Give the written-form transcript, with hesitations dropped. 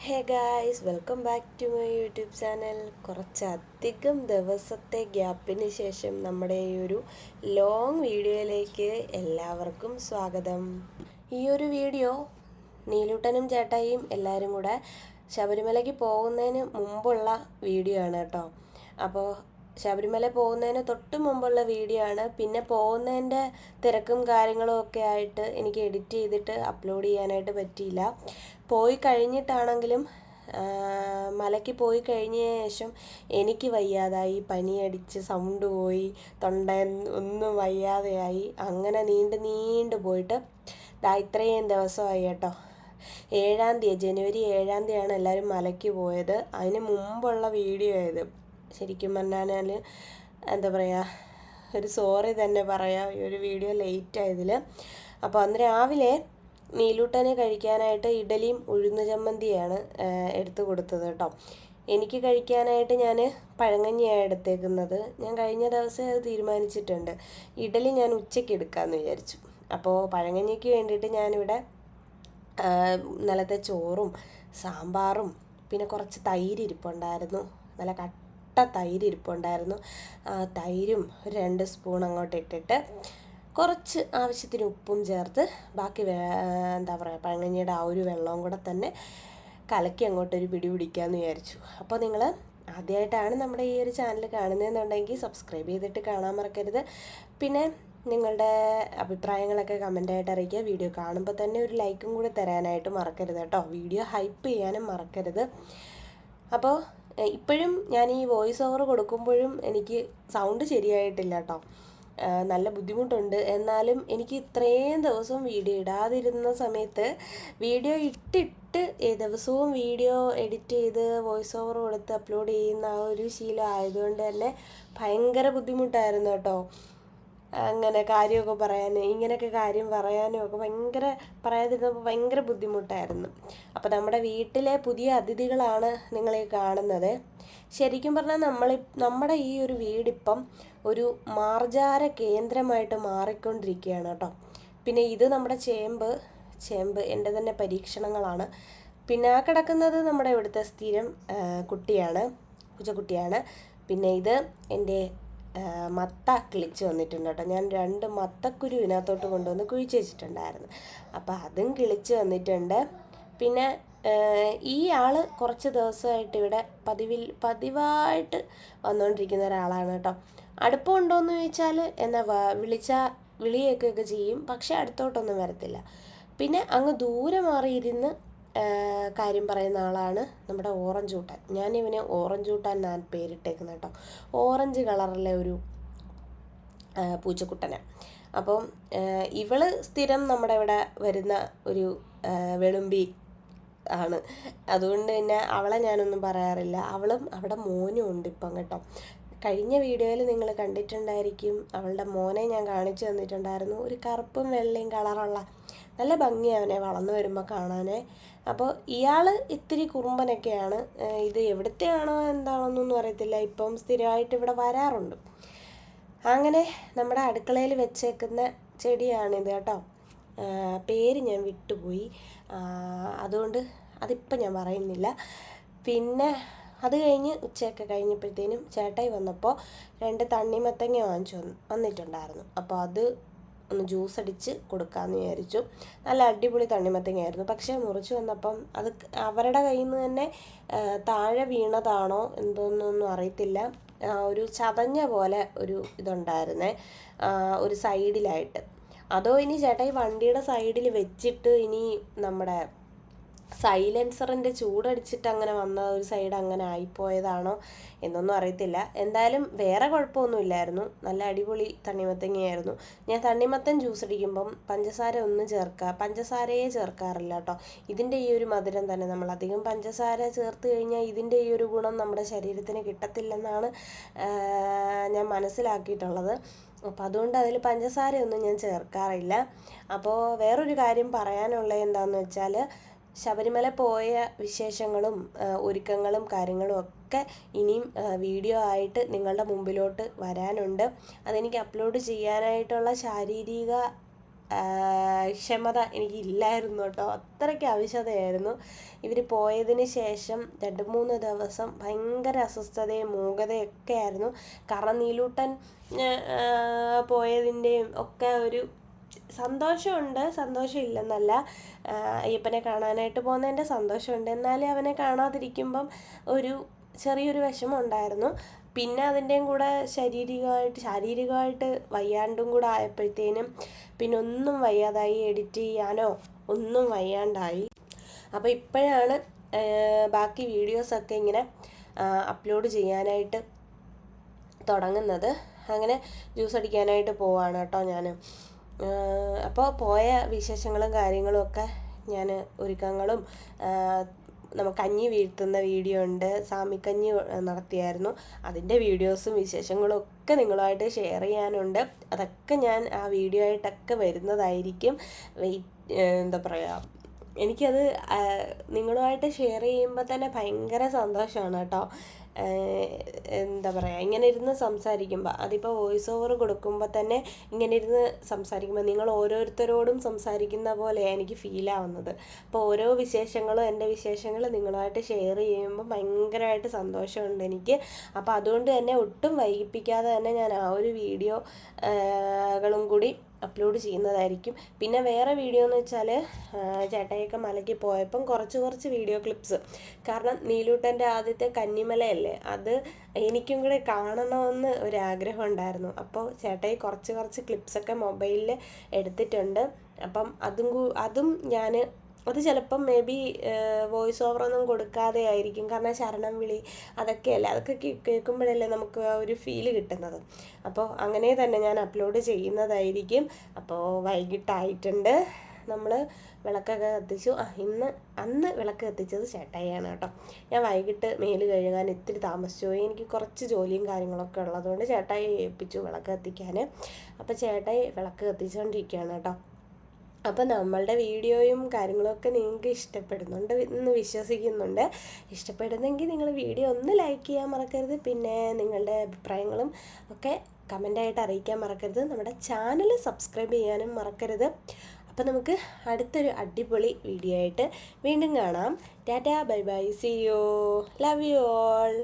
Hey guys, welcome back to my YouTube channel. കുറച്ചധികം ദിവസത്തെ ഗ്യാപ്പിന് ശേഷം നമ്മുടെ ഈ ഒരു ലോങ് വീഡിയോയിലേക്ക് എല്ലാവർക്കും സ്വാഗതം. ഈ ഒരു വീഡിയോ നീലൂട്ടനും ചേട്ടായിയും എല്ലാവരും കൂടെ ശബരിമലയ്ക്ക് പോകുന്നതിന് മുമ്പുള്ള വീഡിയോ ആണ് കേട്ടോ. അപ്പോൾ ശബരിമല പോകുന്നതിന് തൊട്ട് മുമ്പുള്ള വീഡിയോ ആണ്. പിന്നെ പോകുന്നതിൻ്റെ തിരക്കും കാര്യങ്ങളും ഒക്കെ ആയിട്ട് എനിക്ക് എഡിറ്റ് ചെയ്തിട്ട് അപ്ലോഡ് ചെയ്യാനായിട്ട് പറ്റിയില്ല. പോയി കഴിഞ്ഞിട്ടാണെങ്കിലും മലയ്ക്ക് പോയി കഴിഞ്ഞ ശേഷം എനിക്ക് വയ്യാതായി, പനിയടിച്ച് സൗണ്ട് പോയി, തൊണ്ട ഒന്നും വയ്യാതെയായി. അങ്ങനെ നീണ്ടു പോയിട്ട് ഇത്രയും ദിവസമായി കേട്ടോ. 7-ാം തീയതി, ജനുവരി 7-ാം തീയതിയാണ് എല്ലാവരും മലയ്ക്ക് പോയത്. അതിന് മുമ്പുള്ള വീഡിയോ ആയത്. ശരിക്കും പറഞ്ഞാൽ എന്താ പറയുക, ഒരു സോറി തന്നെ പറയാം ഈ ഒരു വീഡിയോ ലേറ്റ് ആയതിൽ. അപ്പോൾ അന്ന് രാവിലെ നീലൂട്ടന് കഴിക്കാനായിട്ട് ഇഡലിയും ഉഴുന്ന് ചമ്മന്തിയാണ് എടുത്തു കൊടുത്തത് കേട്ടോ. എനിക്ക് കഴിക്കാനായിട്ട് ഞാൻ പഴങ്കഞ്ഞിയാണ് എടുത്തേക്കുന്നത്. ഞാൻ കഴിഞ്ഞ ദിവസം അത് തീരുമാനിച്ചിട്ടുണ്ട്. ഇഡലി ഞാൻ ഉച്ചയ്ക്ക് എടുക്കാമെന്ന് വിചാരിച്ചു. അപ്പോൾ പഴങ്കഞ്ഞിക്ക് വേണ്ടിയിട്ട് ഞാനിവിടെ ഇന്നലത്തെ ചോറും സാമ്പാറും പിന്നെ കുറച്ച് തൈര് ഇരിപ്പുണ്ടായിരുന്നു. നല്ല കട്ട തൈര് ഇരിപ്പുണ്ടായിരുന്നു. തൈരും ഒരു 2 സ്പൂൺ അങ്ങോട്ട് ഇട്ടിട്ട് കുറച്ച് ആവശ്യത്തിന് ഉപ്പും ചേർത്ത് ബാക്കി എന്താ പറയുക, പഴങ്കഞ്ഞിയുടെ ആ ഒരു വെള്ളവും കൂടെ തന്നെ കലക്കി അങ്ങോട്ടൊരു പിടി പിടിക്കാമെന്ന് വിചാരിച്ചു. അപ്പോൾ നിങ്ങൾ ആദ്യമായിട്ടാണ് നമ്മുടെ ഈ ഒരു ചാനൽ കാണുന്നതെന്നുണ്ടെങ്കിൽ സബ്സ്ക്രൈബ് ചെയ്തിട്ട് കാണാൻ മറക്കരുത്. പിന്നെ നിങ്ങളുടെ അഭിപ്രായങ്ങളൊക്കെ കമൻ്റായിട്ട് അറിയിക്കുക. വീഡിയോ കാണുമ്പോൾ തന്നെ ഒരു ലൈക്കും കൂടി തരാനായിട്ട് മറക്കരുത് കേട്ടോ. വീഡിയോ ഹൈപ്പ് ചെയ്യാനും മറക്കരുത്. അപ്പോൾ ഇപ്പോഴും ഞാൻ ഈ വോയിസ് ഓവർ കൊടുക്കുമ്പോഴും എനിക്ക് സൗണ്ട് ശരിയായിട്ടില്ല കേട്ടോ. നല്ല ബുദ്ധിമുട്ടുണ്ട്. എന്നാലും എനിക്ക് ഇത്രയും ദിവസം വീഡിയോ ഇടാതിരുന്ന സമയത്ത് വീഡിയോ ഇട്ടിട്ട് ദിവസവും വീഡിയോ എഡിറ്റ് ചെയ്ത് വോയിസ് ഓവർ കൊടുത്ത് അപ്ലോഡ് ചെയ്യുന്ന ആ ഒരു ശീലം ആയതുകൊണ്ട് തന്നെ ഭയങ്കര ബുദ്ധിമുട്ടായിരുന്നു കേട്ടോ. അങ്ങനെ കാര്യമൊക്കെ പറയാനും ഇങ്ങനെയൊക്കെ കാര്യം പറയാനും ഒക്കെ പറയാതിരുന്നപ്പോൾ ഭയങ്കര ബുദ്ധിമുട്ടായിരുന്നു. അപ്പോൾ നമ്മുടെ വീട്ടിലെ പുതിയ അതിഥികളാണ് നിങ്ങളീ കാണുന്നത്. ശരിക്കും പറഞ്ഞാൽ നമ്മുടെ ഈ ഒരു വീടിപ്പം ഒരു മാർജാര കേന്ദ്രമായിട്ട് മാറിക്കൊണ്ടിരിക്കുകയാണ് കേട്ടോ. പിന്നെ ഇത് നമ്മുടെ ചേമ്പ് എൻ്റെ തന്നെ പരീക്ഷണങ്ങളാണ്. പിന്നെ ആ കിടക്കുന്നത് നമ്മുടെ ഇവിടുത്തെ സ്ഥിരം കുട്ടിയാണ്, പൂച്ചക്കുട്ടിയാണ്. പിന്നെ ഇത് എൻ്റെ മത്ത കിളിച്ച് വന്നിട്ടുണ്ട് കേട്ടോ. ഞാൻ 2 മത്തക്കുരു ഇതിനകത്തോട്ട് കൊണ്ടുവന്ന് കുഴിച്ച് വെച്ചിട്ടുണ്ടായിരുന്നു. അപ്പോൾ അതും കിളിച്ച് വന്നിട്ടുണ്ട്. പിന്നെ ഈ ആൾ കുറച്ച് ദിവസമായിട്ട് ഇവിടെ പതിവായിട്ട് വന്നുകൊണ്ടിരിക്കുന്ന ഒരാളാണ് കേട്ടോ. അടുപ്പമുണ്ടോയെന്ന് ചോദിച്ചാൽ വിളിയൊക്കെ ചെയ്യും, പക്ഷെ അടുത്തോട്ടൊന്നും വരത്തില്ല. പിന്നെ അങ്ങ് ദൂരെ മാറിയിരുന്ന് കാര്യം പറയുന്ന ആളാണ് നമ്മുടെ ഓറഞ്ച് കൂട്ടാൻ. ഞാനിവന് ഓറഞ്ച് കൂട്ടാൻ ഞാൻ പേരിട്ടേക്കുന്നത് കേട്ടോ. ഓറഞ്ച് കളറിലെ ഒരു പൂച്ചക്കുട്ടനാണ്. അപ്പം ഇവള് സ്ഥിരം നമ്മുടെ ഇവിടെ വരുന്ന ഒരു വെളുമ്പി ആണ്. അതുകൊണ്ട് തന്നെ അവളെ ഞാനൊന്നും പറയാറില്ല. അവളും അവിടെ മോനും ഉണ്ട് ഇപ്പം കേട്ടോ. കഴിഞ്ഞ വീഡിയോയിൽ നിങ്ങൾ കണ്ടിട്ടുണ്ടായിരിക്കും, അവളുടെ മോനെ ഞാൻ കാണിച്ചു തന്നിട്ടുണ്ടായിരുന്നു. ഒരു കറുപ്പും വെള്ളയും കളറുള്ള നല്ല ഭംഗിയാണ് അവനെ വളർന്നു വരുമ്പോൾ കാണാൻ. അപ്പോൾ ഇയാൾ ഇത്തിരി കുറുമ്പനൊക്കെയാണ്. ഇത് എവിടുത്തെയാണോ എന്താണെന്നൊന്നും അറിയത്തില്ല. ഇപ്പം സ്ഥിരമായിട്ട് ഇവിടെ വരാറുണ്ട്. അങ്ങനെ നമ്മുടെ അടുക്കളയിൽ വെച്ചേക്കുന്ന ചെടിയാണിത് കേട്ടോ. പേര് ഞാൻ വിട്ടുപോയി, അതുകൊണ്ട് അതിപ്പം ഞാൻ പറയുന്നില്ല. പിന്നെ അത് കഴിഞ്ഞ് ഉച്ചയൊക്കെ കഴിഞ്ഞപ്പോഴത്തേനും ചേട്ടായി വന്നപ്പോൾ 2 തണ്ണിമത്തങ്ങ വന്നിട്ടുണ്ടായിരുന്നു. അപ്പോൾ അത് ഒന്ന് ജ്യൂസ് അടിച്ച് കൊടുക്കാമെന്ന് വിചാരിച്ചു. നല്ല അടിപൊളി തണ്ണിമത്തങ്ങയായിരുന്നു. പക്ഷേ മുറിച്ച് വന്നപ്പം അത് അവരുടെ കയ്യിൽ നിന്ന് തന്നെ താഴെ വീണതാണോ എന്തോന്നൊന്നും അറിയത്തില്ല. ഒരു ചതഞ്ഞ പോലെ ഒരു ഇതുണ്ടായിരുന്നേ ഒരു സൈഡിലായിട്ട്. അതോ ഇനി ചേട്ടായി വണ്ടിയുടെ സൈഡിൽ വെച്ചിട്ട് ഇനി നമ്മുടെ സൈലൻസറിൻ്റെ ചൂടടിച്ചിട്ട് അങ്ങനെ വന്ന ഒരു സൈഡ് അങ്ങനെ ആയിപ്പോയതാണോ എന്നൊന്നും അറിയത്തില്ല. എന്തായാലും വേറെ കുഴപ്പമൊന്നുമില്ലായിരുന്നു. നല്ല അടിപൊളി തണ്ണിമത്തങ്ങയായിരുന്നു. ഞാൻ തണ്ണിമത്തൻ ജ്യൂസ് അടിക്കുമ്പം പഞ്ചസാരയെ ചേർക്കാറില്ല കേട്ടോ. ഇതിൻ്റെ ഈ ഒരു മധുരം തന്നെ, നമ്മൾ അധികം പഞ്ചസാര ചേർത്ത് കഴിഞ്ഞാൽ ഇതിൻ്റെ ഈ ഒരു ഗുണം നമ്മുടെ ശരീരത്തിന് കിട്ടത്തില്ലെന്നാണ് ഞാൻ മനസ്സിലാക്കിയിട്ടുള്ളത്. അപ്പോൾ അതുകൊണ്ട് അതിൽ പഞ്ചസാരയൊന്നും ഞാൻ ചേർക്കാറില്ല. അപ്പോൾ വേറൊരു കാര്യം പറയാനുള്ളത് എന്താണെന്ന് വെച്ചാൽ, ശബരിമല പോയ വിശേഷങ്ങളും ഒരുക്കങ്ങളും കാര്യങ്ങളും ഒക്കെ ഇനിയും വീഡിയോ ആയിട്ട് നിങ്ങളുടെ മുമ്പിലോട്ട് വരാനുണ്ട്. അതെനിക്ക് അപ്ലോഡ് ചെയ്യാനായിട്ടുള്ള ശാരീരിക ക്ഷമത എനിക്കില്ലായിരുന്നു കേട്ടോ. അത്രയ്ക്ക് ആവശ്യതയായിരുന്നു. ഇവർ പോയതിന് ശേഷം 2-3 ദിവസം ഭയങ്കര അസ്വസ്ഥതയും മൂകതയൊക്കെ ആയിരുന്നു. കാരണം നീലൂട്ടൻ പോയതിൻ്റെയും ഒക്കെ ഒരു സന്തോഷമുണ്ട്, സന്തോഷമില്ലെന്നല്ല. അയ്യപ്പനെ കാണാനായിട്ട് പോകുന്നതിൻ്റെ സന്തോഷമുണ്ട്, എന്നാലും അവനെ കാണാതിരിക്കുമ്പം ഒരു ചെറിയൊരു വിഷമം ഉണ്ടായിരുന്നു. പിന്നെ അതിൻ്റെയും കൂടെ ശാരീരികമായിട്ട് വയ്യാണ്ടും കൂടെ ആയപ്പോഴത്തേനും പിന്നെ ഒന്നും വയ്യാതായി, എഡിറ്റ് ചെയ്യാനോ ഒന്നും വയ്യാണ്ടായി. അപ്പോൾ ഇപ്പോഴാണ് ബാക്കി വീഡിയോസൊക്കെ ഇങ്ങനെ അപ്ലോഡ് ചെയ്യാനായിട്ട് തുടങ്ങുന്നത്. അങ്ങനെ ജ്യൂസ് അടിക്കാനായിട്ട് പോവാണ് കേട്ടോ ഞാൻ. അപ്പോൾ പോയ വിശേഷങ്ങളും കാര്യങ്ങളും ഒക്കെ ഞാൻ ഒരുക്കങ്ങളും നമുക്ക് കഞ്ഞി വീഴ്ത്തുന്ന വീഡിയോ ഉണ്ട്, സാമിക്കഞ്ഞി നടത്തിയായിരുന്നു, അതിൻ്റെ വീഡിയോസും വിശേഷങ്ങളും ഒക്കെ നിങ്ങളുമായിട്ട് ഷെയർ ചെയ്യാനുണ്ട്. അതൊക്കെ ഞാൻ ആ വീഡിയോ ആയിട്ടൊക്കെ വരുന്നതായിരിക്കും. എന്താ പറയുക, എനിക്കത് നിങ്ങളുമായിട്ട് ഷെയർ ചെയ്യുമ്പോൾ തന്നെ ഭയങ്കര സന്തോഷമാണ് കേട്ടോ. എന്താ പറയുക, ഇങ്ങനെ ഇരുന്ന് സംസാരിക്കുമ്പോൾ, അതിപ്പോൾ വോയിസ് ഓവർ കൊടുക്കുമ്പോൾ തന്നെ ഇങ്ങനെ ഇരുന്ന് സംസാരിക്കുമ്പോൾ നിങ്ങൾ ഓരോരുത്തരോടും സംസാരിക്കുന്ന പോലെയാണ് എനിക്ക് ഫീൽ ആവുന്നത്. അപ്പോൾ ഓരോ വിശേഷങ്ങളും എൻ്റെ വിശേഷങ്ങൾ നിങ്ങളുമായിട്ട് ഷെയർ ചെയ്യുമ്പോൾ ഭയങ്കരമായിട്ട് സന്തോഷമുണ്ട് എനിക്ക്. അപ്പോൾ അതുകൊണ്ട് തന്നെ ഒട്ടും വൈകിപ്പിക്കാതെ തന്നെ ഞാൻ ആ ഒരു വീഡിയോകളും കൂടി അപ്ലോഡ് ചെയ്യുന്നതായിരിക്കും. പിന്നെ വേറെ വീഡിയോ എന്ന് വെച്ചാൽ ചേട്ടായിയൊക്കെ മലയ്ക്ക് പോയപ്പം കുറച്ച് വീഡിയോ ക്ലിപ്സ്, കാരണം നീലൂട്ടൻ്റെ ആദ്യത്തെ കന്നിമലയല്ലേ, അത് എനിക്കും കൂടെ കാണണമെന്ന് ഒരാഗ്രഹം ഉണ്ടായിരുന്നു. അപ്പോൾ ചേട്ടായി കുറച്ച് ക്ലിപ്സൊക്കെ മൊബൈലിൽ എടുത്തിട്ടുണ്ട്. അപ്പം അതും ഞാൻ അത് ചിലപ്പം മേ ബി വോയിസ് ഓവറൊന്നും കൊടുക്കാതെ ആയിരിക്കും, കാരണം ശരണം വിളി അതൊക്കെയല്ലേ, അതൊക്കെ കേൾക്കുമ്പോഴല്ലേ നമുക്ക് ആ ഒരു ഫീല് കിട്ടുന്നത്. അപ്പോൾ അങ്ങനെ തന്നെ ഞാൻ അപ്ലോഡ് ചെയ്യുന്നതായിരിക്കും. അപ്പോൾ വൈകിട്ടായിട്ടുണ്ട്, നമ്മൾ വിളക്കൊക്കെ കത്തിച്ചു. അന്ന് വിളക്ക് കത്തിച്ചത് ചേട്ടായിയാണ് കേട്ടോ. ഞാൻ വൈകിട്ട് മേല് കഴുകാൻ ഇത്തിരി താമസിച്ചു പോയി, എനിക്ക് കുറച്ച് ജോലിയും കാര്യങ്ങളൊക്കെ ഉള്ളതുകൊണ്ട് ചേട്ടായി ഏൽപ്പിച്ചു വിളക്ക് കത്തിക്കാൻ. അപ്പോൾ ചേട്ടായി വിളക്ക് കത്തിച്ചുകൊണ്ടിരിക്കുകയാണ് കേട്ടോ. അപ്പോൾ നമ്മളുടെ വീഡിയോയും കാര്യങ്ങളൊക്കെ നിങ്ങൾക്ക് ഇഷ്ടപ്പെടുന്നുണ്ട് എന്ന് വിശ്വസിക്കുന്നുണ്ട്. ഇഷ്ടപ്പെടുന്നെങ്കിൽ നിങ്ങൾ വീഡിയോ ഒന്ന് ലൈക്ക് ചെയ്യാൻ മറക്കരുത്. പിന്നെ നിങ്ങളുടെ അഭിപ്രായങ്ങളും ഒക്കെ കമൻ്റായിട്ട് അറിയിക്കാൻ മറക്കരുത്. നമ്മുടെ ചാനൽ സബ്സ്ക്രൈബ് ചെയ്യാനും മറക്കരുത്. അപ്പോൾ നമുക്ക് അടുത്തൊരു അടിപൊളി വീഡിയോ ആയിട്ട് വീണ്ടും കാണാം. Tata, bye bye, see you, love you all.